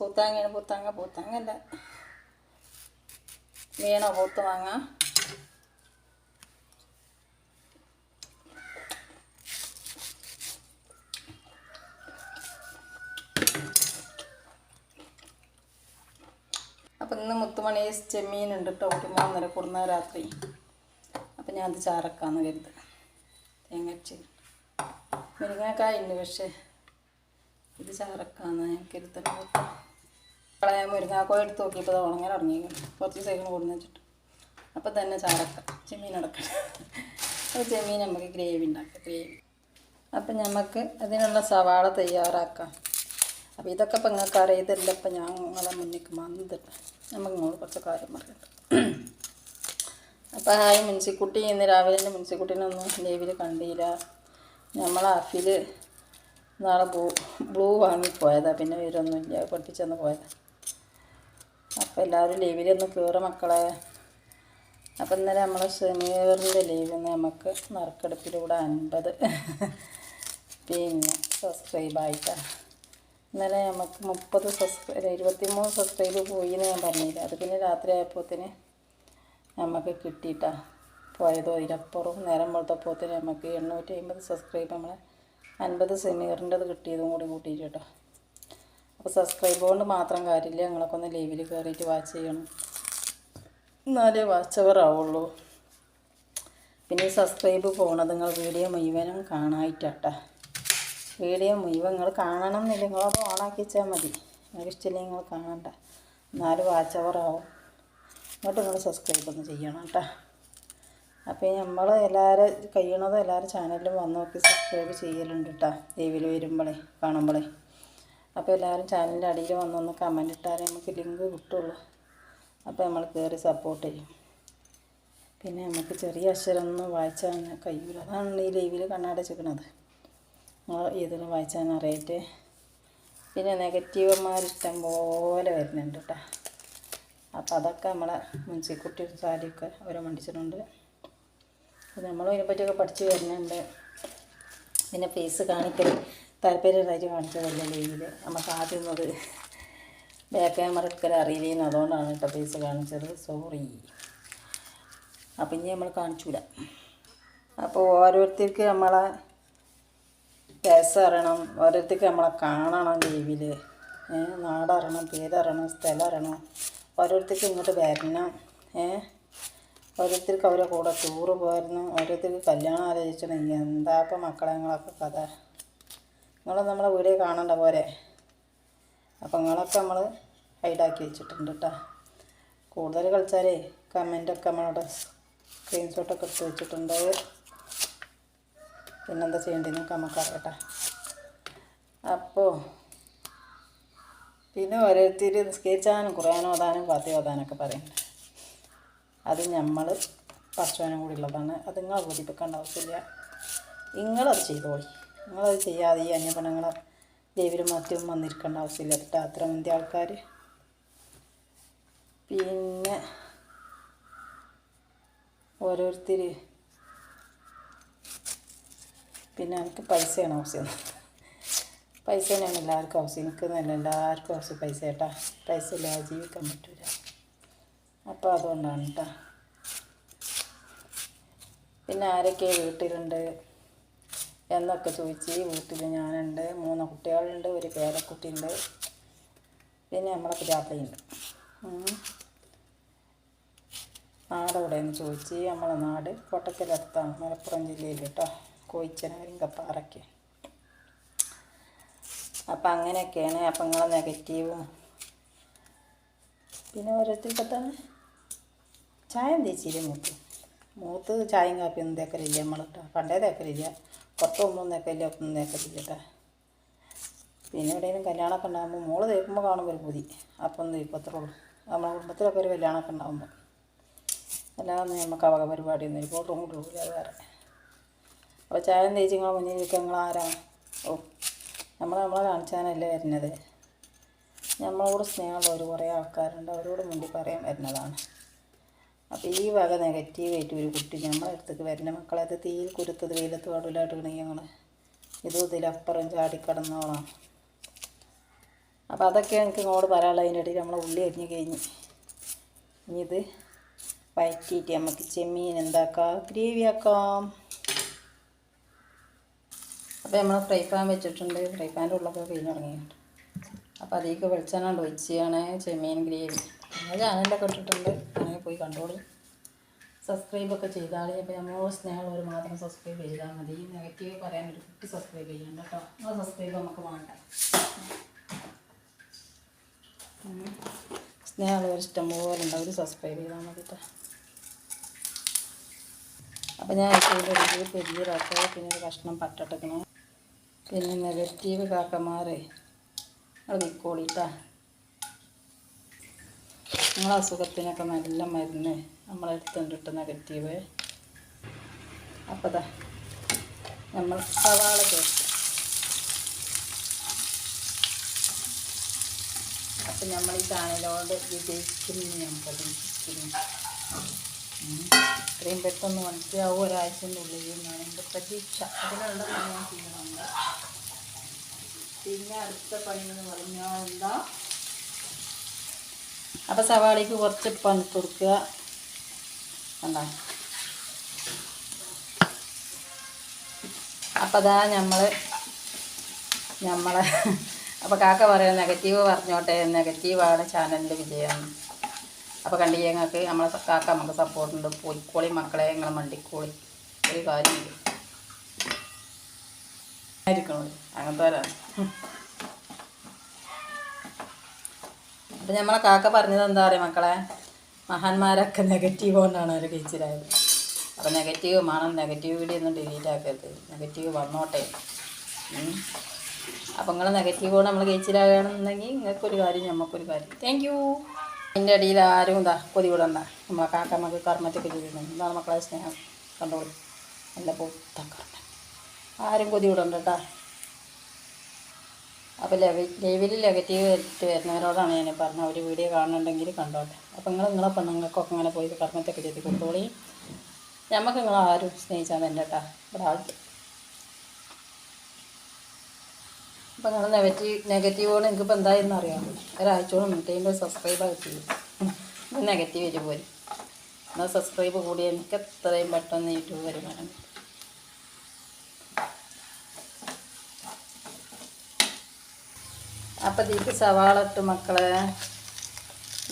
പൂത്താങ്ങയാണ് പൂത്താങ്ങല്ല വേണോ പൂത്ത് മാങ്ങ? അപ്പം ഇന്ന് മുത്തുമണി ചെമ്മീനുണ്ട് കേട്ടോ, 1 കൊടുന്ന രാത്രി. അപ്പം ഞാൻ അത് ചാറക്കാന്ന് കരുത്. തേങ്ങച്ച് മുരിങ്ങക്കായ ഉണ്ട്, പക്ഷേ ഇത് ചാറക്കാന്ന് ഞാൻ കരുതണം കേട്ടോ. കളയാൻ മുരിങ്ങാക്കോയ എടുത്ത് നോക്കിയപ്പോൾ അത് ഉണങ്ങാൻ ഇറങ്ങിയിരുന്നു, കുറച്ച് സൈക്കിൾ കൊടുന്ന് വെച്ചിട്ട്. അപ്പം തന്നെ ചാറക്കാം, ചെമ്മീൻ അടക്കണം. അത് ചെമ്മീൻ നമുക്ക് ഗ്രേവി ഉണ്ടാക്കാം, ഗ്രേവി. അപ്പം നമുക്ക് അതിനുള്ള സവാള തയ്യാറാക്കാം. അപ്പോൾ ഇതൊക്കെ ഇപ്പം നിങ്ങൾക്ക് അറിയാം, ഇതെല്ലാം ഇപ്പം ഞാൻ നിങ്ങളെ മുന്നിലേക്ക് വന്നിട്ട് നമുക്ക് ഇങ്ങോട്ട് കുറച്ച് കാര്യം പറയണ്ട. അപ്പോൾ ഹായ് മുൻസിക്കുട്ടി, ഇന്ന് രാവിലെ തന്നെ മുൻസിക്കുട്ടീനൊന്നും ലൈവിൽ കണ്ടില്ല. നമ്മൾ അഫിൽ നാളെ ബ്ലൂ വാങ്ങിപ്പോയതാണ്, പിന്നെ വരുമൊന്നുമില്ല, പഠിപ്പിച്ചെന്ന് പോയതാണ്. അപ്പോൾ എല്ലാവരും ലൈവിലൊന്ന് കയറുക മക്കളെ. അപ്പം ഇന്നലെ നമ്മളെ ഷമീറിൻ്റെ ലൈവിൽ നിന്ന് നമുക്ക് നറുക്കെടുപ്പിലൂടെ 50 പിന്നെ സബ്സ്ക്രൈബായിട്ടാണ്. ഇന്നലെ നമുക്ക് 23 സബ്സ്ക്രൈബ് പോയി എന്ന് ഞാൻ പറഞ്ഞില്ല. അത് പിന്നെ രാത്രി ആയപ്പോഴത്തേന് നമുക്ക് കിട്ടിയിട്ടാണ് പോയതോ. ഇതിനപ്പുറം നേരം വെളുത്തപ്പോഴത്തേന് നമുക്ക് 850 സബ്സ്ക്രൈബ് നമ്മളെ 50 സെമീറിൻ്റെത് കിട്ടിയതും കൂടി കൂട്ടിയിട്ട് കേട്ടോ. അപ്പോൾ സബ്സ്ക്രൈബ് കൊണ്ട് മാത്രം കാര്യമില്ല, നിങ്ങളൊക്കെ ഒന്ന് ലൈവിൽ കയറിയിട്ട് വാച്ച് ചെയ്യണം, എന്നാലേ വാച്ച് അവർ ആവുള്ളൂ. പിന്നെ ഈ സബ്സ്ക്രൈബ് പോകണത് നിങ്ങൾ വീഡിയോ മുഴുവനും കാണായിട്ടാട്ടാ. വീഡിയോ മുഴുവൻ നിങ്ങൾ കാണണം എന്നില്ല, നിങ്ങളത് ഓണാക്കി വെച്ചാൽ മതി. നിങ്ങൾക്ക് ഇഷ്ടമില്ലെങ്കിൽ നിങ്ങൾ കാണണ്ട, എന്നാലും വാച്ച് അവർ ആവും. ഇങ്ങോട്ട് നിങ്ങൾ സബ്സ്ക്രൈബ് ഒന്ന് ചെയ്യണം കേട്ടോ. അപ്പോൾ നമ്മൾ എല്ലാവരും കഴിയണതും എല്ലാവരും ചാനലിലും വന്ന് നോക്കി സബ്സ്ക്രൈബ് ചെയ്യലുണ്ട് കേട്ടോ, ലൈവിൽ വരുമ്പോഴേ കാണുമ്പോഴേ. അപ്പോൾ എല്ലാവരും ചാനലിൻ്റെ അടിയിൽ വന്നൊന്ന് കമൻറ്റ് ഇട്ടാലേ നമുക്ക് ലിങ്ക് കിട്ടുള്ളൂ. അപ്പോൾ നമ്മൾ കയറി സപ്പോർട്ട് ചെയ്യും. പിന്നെ നമുക്ക് ചെറിയ അക്ഷരമൊന്നും വായിച്ചാൽ കഴിയില്ല, അതാണ് ഈ ലൈവിൽ കണ്ണടച്ചിരിക്കണത്. ഇതിൽ വായിച്ചാൽ അറിയായിട്ട്. പിന്നെ നെഗറ്റീവന്മാർ ഇഷ്ടം പോലെ വരുന്നുണ്ട് കേട്ടോ. അപ്പോൾ അതൊക്കെ നമ്മളെ മുൻസിക്കുട്ടി സാരിയൊക്കെ അവരെ മണ്ടിച്ചിട്ടുണ്ട്. അപ്പോൾ നമ്മളും ഇതിനെപ്പറ്റിയൊക്കെ പഠിച്ച് വരുന്നുണ്ട്. പിന്നെ ഫേസ് കാണിക്കൽ താല്പര്യമായിട്ട് കാണിച്ചതല്ല ലൈവിൽ. നമുക്ക് ആദ്യം അത് ബാക്ക് ക്യാമറ എടുക്കൽ അറിയില്ലെന്ന്, അതുകൊണ്ടാണ് കേട്ടോ ഫേസ് കാണിച്ചത്, സോറി. അപ്പം ഇനി നമ്മൾ കാണിച്ചില്ല. അപ്പോൾ ഓരോരുത്തർക്ക് നമ്മളെ ഫേസ് അറിയണം, ഓരോരുത്തർക്ക് നമ്മളെ കാണണം ലൈവിൽ, നാടറിയണം, പേരറിയണം, സ്ഥലം അറിയണം, ഓരോരുത്തർക്ക് ഇങ്ങോട്ട് വരണം, ഓരോരുത്തർക്ക് അവരെ കൂടെ ടൂറ് പോയിരുന്നു, ഓരോരുത്തർക്ക് കല്യാണം ആലോചിക്കണം. എന്താ ഇപ്പം മക്കളെ നിങ്ങളൊക്കെ കഥ, നിങ്ങൾ നമ്മളെ വീഡിയോ കാണണ്ട പോരെ. അപ്പം നിങ്ങളൊക്കെ നമ്മൾ ഹൈഡാക്കി വെച്ചിട്ടുണ്ട് കേട്ടോ. കൂടുതൽ കളിച്ചാലേ കമൻറ്റൊക്കെ നമ്മളവിടെ സ്ക്രീൻഷോട്ടൊക്കെ എടുത്ത് വെച്ചിട്ടുണ്ട്. പിന്നെന്താ ചെയ്യേണ്ടതെന്നൊക്കെ നമുക്കറിയട്ടെ. അപ്പോൾ പിന്നെ ഓരോരുത്തർ നിസ്കരിച്ചാനും ഖുർആനും ഓതാനും ഫാത്തിഹ ഓതാനൊക്കെ പറയുന്നുണ്ട്. അത് നമ്മൾ പഠിച്ചവനും കൂടി ഉള്ളതാണ്. അത് നിങ്ങൾ ബോധിപ്പിക്കേണ്ട ആവശ്യമില്ല, നിങ്ങളത് ചെയ്തോളി. നിങ്ങളത് ചെയ്യാതെ ഈ അന്യപണങ്ങളെ ലൈവിലും മറ്റും വന്നിരിക്കേണ്ട ആവശ്യമില്ല കേട്ടോ, അത്ര ഇന്ത്യ ആൾക്കാർ. പിന്നെ ഓരോരുത്തർ പിന്നെ എനിക്ക് പൈസയാണ് ആവശ്യം. പൈസ തന്നെയാണ് എല്ലാവർക്കും ആവശ്യം, എനിക്ക് നല്ല എല്ലാവർക്കും ആവശ്യം പൈസ കേട്ടോ. പൈസ ഇല്ലാതെ ജീവിക്കാൻ പറ്റില്ല. അപ്പോൾ അതുകൊണ്ടാണ് കേട്ടോ. പിന്നെ ആരൊക്കെ വീട്ടിലുണ്ട് എന്നൊക്കെ ചോദിച്ച്, വീട്ടിൽ ഞാനുണ്ട്, 3 കുട്ടികളുണ്ട്, ഒരു പേരക്കുട്ടിയുണ്ട്, പിന്നെ നമ്മളെ പുരാപ്പയുണ്ട്. നാടെവിടെയെന്ന് ചോദിച്ച്, നമ്മളെ നാട് കോട്ടക്കലടുത്താണ്, മലപ്പുറം ജില്ലയിൽ കേട്ടോ, കോയിച്ചനാരിങ്കപ്പാറയ്ക്ക്. അപ്പം അങ്ങനെയൊക്കെയാണ്. അപ്പം നിങ്ങളെ നെഗറ്റീവും പിന്നെ ഓരോരുത്തർക്ക് തന്നെ ചായ തേച്ചില്ല. മൂത്ത് ചായയും കാപ്പിയൊന്നും തേക്കലില്ല നമ്മൾ കേട്ടോ, പണ്ടേ തേക്കലില്ല, പുറത്ത് പോകുമ്പോൾ തേക്കലില്ല, ഒന്നും തേക്കലില്ല കേട്ടോ. പിന്നെ എവിടെയെങ്കിലും കല്യാണമൊക്കെ ഉണ്ടാകുമ്പോൾ മോള് തേക്കുമ്പോൾ കാണുമ്പോൾ ഒരു പുതി, അപ്പം ഒന്ന് തേക്കും, അത്രേ ഉള്ളൂ. നമ്മുടെ കുടുംബത്തിലൊക്കെ ഒരു കല്യാണമൊക്കെ ഉണ്ടാകുമ്പോൾ, അല്ലാതെ നമുക്ക് അവക പരിപാടിയൊന്നും ഇപ്പോൾ റൂം കൂടില്ല, അത് വേറെ. അപ്പോൾ ചായ തേച്ച് നിങ്ങളെ മുന്നിൽ ഇരിക്കുക, നിങ്ങളാരാണ്? ഓ, നമ്മളെ കാണിച്ചാനല്ലേ വരുന്നത്. നമ്മളോട് സ്നേഹമുള്ള കുറേ ആൾക്കാരുണ്ട്, അവരോട് മുണ്ടി പറയാൻ വരുന്നതാണ്. അപ്പോൾ ഈ വക നെഗറ്റീവായിട്ട് ഒരു കുട്ടി നമ്മളെ അടുത്തേക്ക് വരുന്ന മക്കളെ, അത് തീയിൽ കുരുത്തത് വെയിലത്ത് പാടില്ലായിട്ടുണ്ടെങ്കിൽ ഞങ്ങൾ ഇതും ഇതിലപ്പുറം ചാടിക്കടന്നോളാം. അപ്പോൾ അതൊക്കെ എനിക്ക് ഇങ്ങോട്ട് പറയാനുള്ളത്. അതിൻ്റെ ഇടയിൽ നമ്മൾ ഉള്ളി അരിഞ്ഞ് കഴിഞ്ഞ് ഇനി ഇത് വഴറ്റിയിട്ട് നമുക്ക് ചെമ്മീൻ എന്താക്കാം, ഗ്രേവി ആക്കാം. അപ്പോൾ നമ്മൾ ഫ്രൈ പാൻ വെച്ചിട്ടുണ്ട്. ഫ്രൈ പാൻ്റെ ഉള്ളൊക്കെ കഴിഞ്ഞ് തുടങ്ങിയിട്ടുണ്ട്. അപ്പോൾ അതിലേക്ക് വെളിച്ചെണ്ണ ഒഴിച്ചാണ് ചെമ്മീൻ ഗ്രേവി. നമ്മൾ ചാനലിലൊക്കെ ഇട്ടിട്ടുണ്ട്, അങ്ങനെ പോയി കണ്ടോളൂ. സബ്സ്ക്രൈബൊക്കെ ചെയ്താൽ അപ്പോൾ നമ്മൾ സ്നേഹമുള്ളവർ മാത്രം സബ്സ്ക്രൈബ് ചെയ്താൽ മതി. നെഗറ്റീവ് പറയാനൊരു കുട്ടി സബ്സ്ക്രൈബ് ചെയ്യണ്ട കേട്ടോ. ആ സബ്സ്ക്രൈബ് നമുക്ക് വേണ്ട. സ്നേഹമുള്ളവർ ഇഷ്ടം പോലെ ഉണ്ട്, അവർ സബ്സ്ക്രൈബ് ചെയ്താൽ മതി കേട്ടോ. അപ്പോൾ ഞാൻ ഇതിൻ്റെ ഒരു പെരിയറാക്കുക, പിന്നെ ഒരു കഷ്ണം പട്ടിട്ടക്കണം. പിന്നെ നെഗറ്റീവ് കാക്കമാരെ അത് നിൽക്കോളിട്ടാ. നിങ്ങളെ അസുഖത്തിനൊക്കെ നല്ല മരുന്ന് നമ്മളെടുത്തുണ്ട് കേട്ടോ നെഗറ്റീവ്. അപ്പോൾ ദാ നമ്മൾ സവാള ചേർത്ത്. അപ്പം നമ്മൾ ഈ ചാനലോട് വിജയിക്കുന്നു, ഞാൻ പ്രതീക്ഷിക്കുന്നു. ഇത്രയും പെട്ടെന്ന് മനസ്സിലാവും ഒരാഴ്ചൻ്റെ ഉള്ളിൽ എന്നാണ് എൻ്റെ പ്രതീക്ഷ. അതിനുള്ള ഞാൻ ചെയ്യണമെന്ന്. പിന്നെ അടുത്ത പണി എന്ന് പറഞ്ഞാൽ എന്താ, അപ്പോൾ സവാളയ്ക്ക് കുറച്ച് പണിട്ട് കൊടുക്കുക. എന്താ അപ്പോൾ അതാ നമ്മളെ അപ്പോൾ കാക്ക പറയാം നെഗറ്റീവ് പറഞ്ഞോട്ടെ, നെഗറ്റീവാണ് ചാനലിൻ്റെ വിജയം. അപ്പോൾ കണ്ടില്ലേ ഞങ്ങൾക്ക് നമ്മളെ കാക്ക നമുക്ക് സപ്പോർട്ടുണ്ട്. പോയിക്കോളി മക്കളെ, ഞങ്ങളെ മണ്ടിക്കോളി, ഒരു കാര്യമില്ല ആയിരിക്കണോ അങ്ങനത്തെ വരാണ്. അപ്പം നമ്മളെ കാക്ക പറഞ്ഞത് എന്താ പറയുക മക്കളെ, മഹാന്മാരൊക്കെ നെഗറ്റീവ് കൊണ്ടാണ് അവർ കഴിച്ചിലായത്. അപ്പോൾ നെഗറ്റീവ് വേണം, നെഗറ്റീവ് വീഡിയോ ഒന്നും ഡിലീറ്റ് ആക്കരുത്, നെഗറ്റീവ് വന്നോട്ടെ. അപ്പോൾ നിങ്ങൾ നെഗറ്റീവ് കൊണ്ട് നമ്മൾ കഴിച്ചിലാകണമെന്നുണ്ടെങ്കിൽ നിങ്ങൾക്കൊരു കാര്യം നമുക്കൊരു കാര്യം. Thank you. അതിൻ്റെ ഇടയിൽ ആരും എന്താ കൊതി വിടണ്ട. നമ്മളെ കാക്ക നമുക്ക് കർമ്മത്തൊക്കെ ചെയ്യുന്നുണ്ട്. എന്താണ് മക്കളെ സ്നേഹം കണ്ടോളൂ, നല്ല പൂത്തക്കർമ്മ. ആരും കൊതി വിടണ്ട കേട്ടോ. അപ്പോൾ ലൈവിൽ നെഗറ്റീവ് വരുന്നവരോടാണ് ഞാൻ പറഞ്ഞത്, ഒരു വീഡിയോ കാണുന്നുണ്ടെങ്കിൽ കണ്ടോട്ടെ. അപ്പോൾ നിങ്ങളെ പെണ്ണുങ്ങൾക്കൊക്കെ അങ്ങനെ പോയി കർമ്മത്തൊക്കെ ചെയ്ത് കൊടുത്തോളി. നമുക്ക് നിങ്ങളാരും സ്നേഹിച്ചാൽ തന്നെ കേട്ടോ ഇവിടെ ആൾക്ക്. അപ്പോൾ നിങ്ങൾ നെഗറ്റീവോട് എനിക്കിപ്പോൾ എന്തായെന്ന് അറിയാം. ഒരാഴ്ചയോട് 150 സബ്സ്ക്രൈബാണ് കിട്ടിയത്. നെഗറ്റീവ് വരും പോലും. എന്നാൽ സബ്സ്ക്രൈബ് കൂടി എനിക്ക് എത്രയും പെട്ടെന്ന് യൂട്യൂബ് വരുമാനം. അപ്പോൾ ഇതിലേക്ക് സവാള ഇട്ട് മക്കളെ.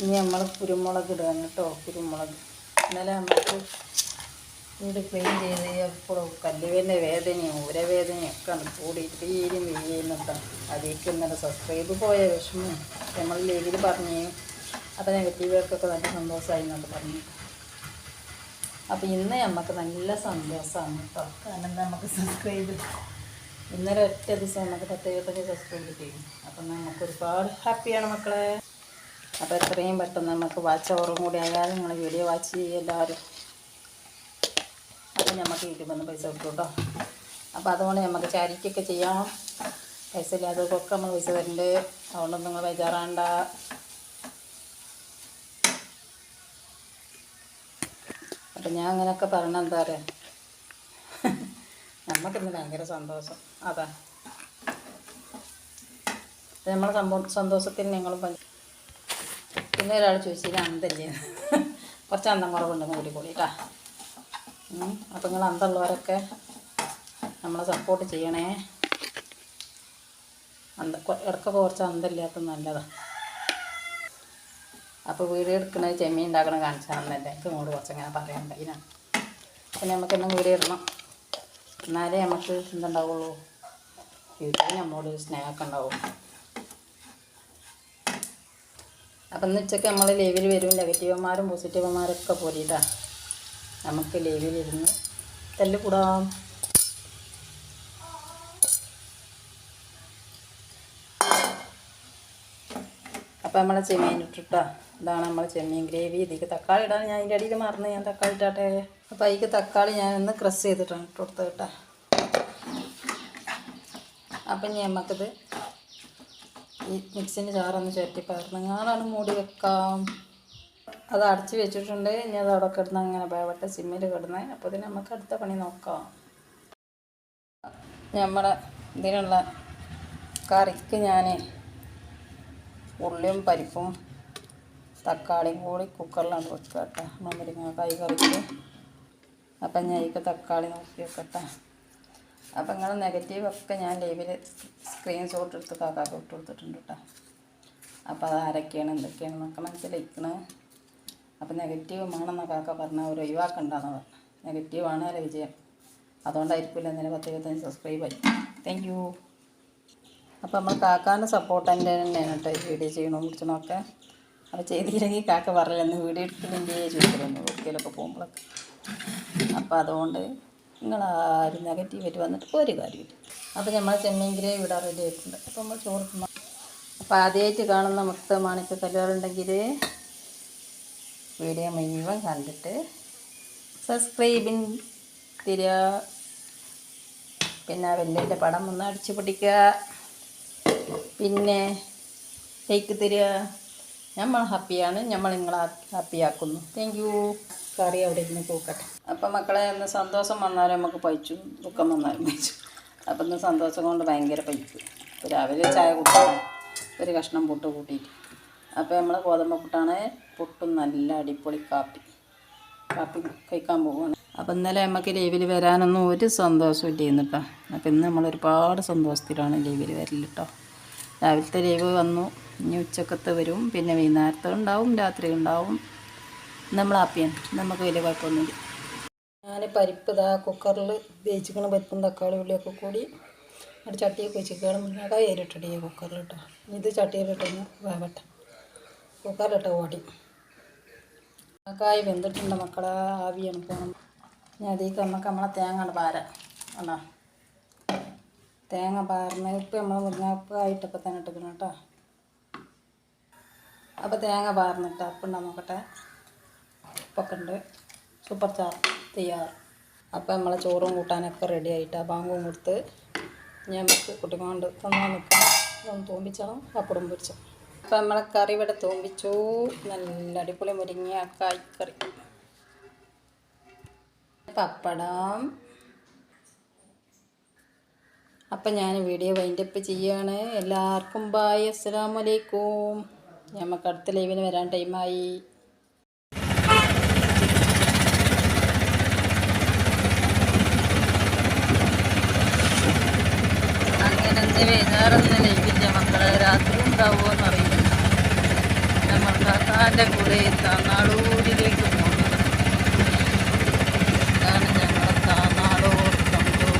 ഇനി നമ്മൾ കുരുമുളക് ഇടുകയാണ് കേട്ടോ. കുരുമുളക് ഇന്നലെ നമുക്ക് വീട് ക്ലീൻ ചെയ്ത് എപ്പോഴും കല്ലുവേൻ്റെ വേദനയും ഊരവേദനയും ഒക്കെ ഉണ്ട് കൂടി തീരും വീഴുന്നുണ്ട്. അതിലേക്ക് ഇന്നലെ സബ്സ്ക്രൈബ് പോയ വിഷമം നമ്മൾ ലീവിൽ പറഞ്ഞു. അപ്പോൾ നെഗറ്റീവുകൾക്കൊക്കെ നല്ല സന്തോഷമായി എന്നൊക്കെ പറഞ്ഞു. അപ്പോൾ ഇന്ന് നമുക്ക് നല്ല സന്തോഷമാണ് കേട്ടോ. കാരണം നമുക്ക് സബ്സ്ക്രൈബ് ഇന്നലെ ഒറ്റ ദിവസം നമുക്ക് 10-25 സബ്സ്ക്രൈബ് ചെയ്യും. അപ്പം നമുക്ക് ഒരുപാട് ഹാപ്പിയാണ് മക്കളെ. അപ്പോൾ എത്രയും പെട്ടെന്ന് നമുക്ക് വാച്ച് ഓവറും കൂടി ആയാലും നിങ്ങൾ വീഡിയോ വാച്ച് ചെയ്യുക എല്ലാവരും. അപ്പം നമുക്ക് യൂട്യൂബിൽ പൈസ കിട്ടും കേട്ടോ. അപ്പോൾ അതുകൊണ്ട് നമുക്ക് ചാരിറ്റിയൊക്കെ ചെയ്യാം. പൈസ ഇല്ലാത്തവർക്കൊക്കെ നമ്മൾ പൈസ തരുന്നുണ്ട്. അതുകൊണ്ടൊന്നും നിങ്ങൾ ബേജാറാണ്ട. അപ്പം ഞാൻ അങ്ങനെയൊക്കെ പറഞ്ഞാൽ എന്താ പറയുക, നമുക്കിന്ന് ഭയങ്കര സന്തോഷം. അതാ നമ്മളെ സന്തോഷത്തിന് ഞങ്ങളും പിന്നെ ഒരാൾ ചോദിച്ചില്ല അന്തല്ലേ, കുറച്ച് അന്തം കുറവുണ്ടെന്ന് കൂടിക്കൂടി കേട്ടോ. അപ്പം നിങ്ങൾ അന്തമുള്ളവരൊക്കെ നമ്മളെ സപ്പോർട്ട് ചെയ്യണേ. ഇടയ്ക്കൊക്കെ കുറച്ച് അന്തമില്ലാത്ത നല്ലതാണ്. അപ്പോൾ വീഡിയോ എടുക്കണത് ചെമ്മീൻ ഉണ്ടാക്കണം കാണിച്ചാൽ എനിക്ക് ഇങ്ങോട്ട് കുറച്ചങ്ങനെ പറയാനുണ്ട്. അതിനാണ് അപ്പം നമുക്കെന്നും വീഡിയോ ഇടണം, എന്നാലേ നമുക്ക് എന്തുണ്ടാവുള്ളൂ, യൂട്യൂബിൽ നമ്മളോടൊരു സ്നേഹമൊക്കെ ഉണ്ടാവും. അപ്പം ഇന്ന് ഉച്ചയ്ക്ക് നമ്മൾ ലൈവിൽ വരും. നെഗറ്റീവന്മാരും പോസിറ്റീവന്മാരൊക്കെ പോരിട്ടാ നമുക്ക് ലൈവിലിരുന്ന് തല്ലുകൂടാം. അപ്പോൾ നമ്മളെ ചെമ്മീൻ ഇട്ടിട്ടാ. ഇതാണ് നമ്മളെ ചെമ്മീൻ ഗ്രേവി. ഇതിലേക്ക് തക്കാളി ഇടാൻ ഞാൻ അതിൻ്റെ അടിയിൽ മറന്ന് ഞാൻ തക്കാളി ഇട്ടാട്ടെ. അപ്പോൾ അതിലേക്ക് തക്കാളി ഞാനൊന്ന് ക്രഷ് ചെയ്തിട്ടാണ് ഇട്ട് കൊടുത്തത് കേട്ടോ. അപ്പം ഇനി നമുക്കിത് ഈ മിക്സിൻ്റെ ചാറൊന്ന് ചുരട്ടി പകർന്നങ്ങാനാണ് മൂടി വെക്കാം. അത് അടച്ച് വെച്ചിട്ടുണ്ട്. ഇനി അത് അവിടെ കിടന്ന് അങ്ങനെ വേവട്ടെ, സിമ്മിൽ കിടന്ന്. അപ്പോൾ ഇതിന് നമുക്ക് അടുത്ത പണി നോക്കാം. നമ്മുടെ ഇതിനുള്ള കറിക്ക് ഞാൻ ഉള്ളിയും പരിപ്പും തക്കാളിയും കൂടി കുക്കറിലാണ് വെക്കുക കേട്ടോ. മുരിങ്ങക്കായ് കറിക്ക്. അപ്പം ഞാൻ ഇതിക്ക് തക്കാളി നോക്കി വെക്കട്ടെ. അപ്പം നിങ്ങൾ നെഗറ്റീവൊക്കെ ഞാൻ ലൈവിൽ സ്ക്രീൻഷോട്ട് എടുത്ത് കാക്കാക്ക് ഇട്ട് കൊടുത്തിട്ടുണ്ട് കേട്ടോ. അപ്പോൾ അത് ആരൊക്കെയാണ് എന്തൊക്കെയാണെന്നൊക്കെ മനസ്സിലാക്കണേ. അപ്പം നെഗറ്റീവ് വേണമെന്ന കാക്ക പറഞ്ഞാൽ ഒരു ഒഴിവാക്കണ്ടെന്ന് പറഞ്ഞു. നെഗറ്റീവാണ് അല്ല വിജയം. അതുകൊണ്ടായിരിക്കില്ല ഇന്നലെ 10-25 സബ്സ്ക്രൈബ് ആയി. Thank you. അപ്പോൾ നമ്മൾ കാക്കാൻ്റെ സപ്പോർട്ട് എൻ്റെ തന്നെയാണ് കേട്ടോ ഈ വീഡിയോ ചെയ്യണമെന്ന് കുറിച്ചൊക്കെ. അപ്പോൾ ചെയ്തില്ലെങ്കിൽ കാക്ക പറയില്ലെന്ന് വീഡിയോ എടുക്കുന്നില്ലേ ചോദിക്കലൊന്നും ഒരിക്കലൊക്കെ പോകുമ്പോഴൊക്കെ. അപ്പോൾ അതുകൊണ്ട് നിങ്ങളാരും നെഗറ്റീവായിട്ട് വന്നിട്ട് ഒരു കാര്യമില്ല. അപ്പോൾ നമ്മൾ ചെമ്മീൻ ഗ്രേവി ഇവിടെ റെഡി ആയിട്ടുണ്ട്. അപ്പോൾ നമ്മൾ ചോറ് തിന്നാം. അപ്പോൾ ആദ്യമായിട്ട് കാണുന്ന മുക്ത മാണിക്ക കല്ലുകളുണ്ടെങ്കിൽ വീഡിയോ മുഴുവൻ കണ്ടിട്ട് സബ്സ്ക്രൈബിങ് തരിക. പിന്നെ വലിയ പടം ഒന്ന് അടിച്ചു പൊട്ടിക്കുക. പിന്നെ ലൈക്ക് തരിക. നമ്മൾ ഹാപ്പിയാണ്. നമ്മൾ നിങ്ങളെ ഹാപ്പിയാക്കുന്നു. Thank you. കറി അവിടെ ഇരുന്ന് കൂക്കട്ടെ. അപ്പം മക്കളെ ഇന്ന് സന്തോഷം വന്നാലും നമുക്ക് പഴിച്ചു, ദുഃഖം വന്നാലും പഴിച്ചു. അപ്പം ഇന്ന് സന്തോഷം കൊണ്ട് ഭയങ്കര പഴിപ്പ്. ഇപ്പോൾ രാവിലെ ചായ കുടിക്കണം, ഒരു കഷ്ണം പുട്ട് കൂട്ടിയിട്ട്. അപ്പോൾ നമ്മൾ ഗോതമ്പ് പുട്ടാണ്. പുട്ടും നല്ല അടിപൊളി കാപ്പി കഴിക്കാൻ പോവുകയാണ്. അപ്പം ഇന്നലെ നമുക്ക് ലീവിൽ വരാനൊന്നും ഒരു സന്തോഷവും ഇല്ലായിരുന്നു കേട്ടോ. അപ്പോൾ ഇന്ന് നമ്മൾ ഒരുപാട് സന്തോഷത്തിലാണ് ലീവിൽ വരൽ കേട്ടോ. രാവിലത്തെ ലീവ് വന്നു, ഇനി ഉച്ചക്കത്തെ വരും, പിന്നെ വൈകുന്നേരത്തെ ഉണ്ടാവും, രാത്രി ഉണ്ടാവും. നമ്മൾ ഹാപ്പിയാണ്, നമുക്ക് വലിയ കുഴപ്പമൊന്നുമില്ല. ഞാൻ പരിപ്പ് ഇതാ കുക്കറിൽ വേവിച്ചിരിക്കണ പരിപ്പും തക്കാളി ഉള്ളിയൊക്കെ കൂടി ഒരു ചട്ടിയൊക്കെ വെച്ചിരിക്കണം. മുന്നേക്കായി ഏരിട്ടിട്ട് കുക്കറിൽ കേട്ടോ. ഇത് ചട്ടിയിലിട്ടൊന്ന് വേവട്ടെ. കുക്കറിലിട്ട് ഓടി കായ് വെന്തിട്ടുണ്ട് മക്കളെ. ആവിയാണ് പോകണം. ഞാൻ അതിലേക്ക് നമ്മളെ തേങ്ങ പാര ആണോ, തേങ്ങ പാർന്ന് ഇപ്പം നമ്മൾ മുരിങ്ങാപ്പായിട്ടപ്പോൾ തന്നെ ഇട്ടിക്കണം കേട്ടോ. അപ്പോൾ തേങ്ങ പാർന്നിട്ട് അപ്പുണ്ടോ നോക്കട്ടെ. ഉപ്പൊക്കെ ഉണ്ട്. സൂപ്പർ ചാർ തയ്യാറ്. അപ്പോൾ നമ്മളെ ചോറും കൂട്ടാനൊക്കെ റെഡി ആയിട്ട് ബാങ്കും കൊടുത്ത് ഞമ്മക്ക് കുട്ടിക്കൊണ്ട് തന്നാൽ നിൽക്കണം. ഒന്ന് തോമ്പിച്ചണം, പപ്പടം പൊരിച്ചു. അപ്പോൾ നമ്മളെ കറി ഇവിടെ തോമ്പിച്ചു. നല്ല അടിപൊളി മുരിങ്ങക്കായ് കറി, പപ്പടം. അപ്പം ഞാൻ വീഡിയോ വൈൻഡപ്പ് ചെയ്യുകയാണ്. എല്ലാവർക്കും ബായ്, അസ്സലാമു അലൈക്കും. നമുക്ക് അടുത്ത ലൈവിന് വരാൻ ടൈമായി. അങ്ങനെ വൈകുന്നേരം ലൈവില്ല മക്കളെ. രാത്രി ഉണ്ടാവുമോ എന്നറിയില്ല. നമ്മൾ കാക്കാൻ്റെ കൂടെ താനാളൂരിലേക്ക് പോകുന്നത്. ഇതാണ് ഞങ്ങൾ താനാളൂർ കണ്ടു.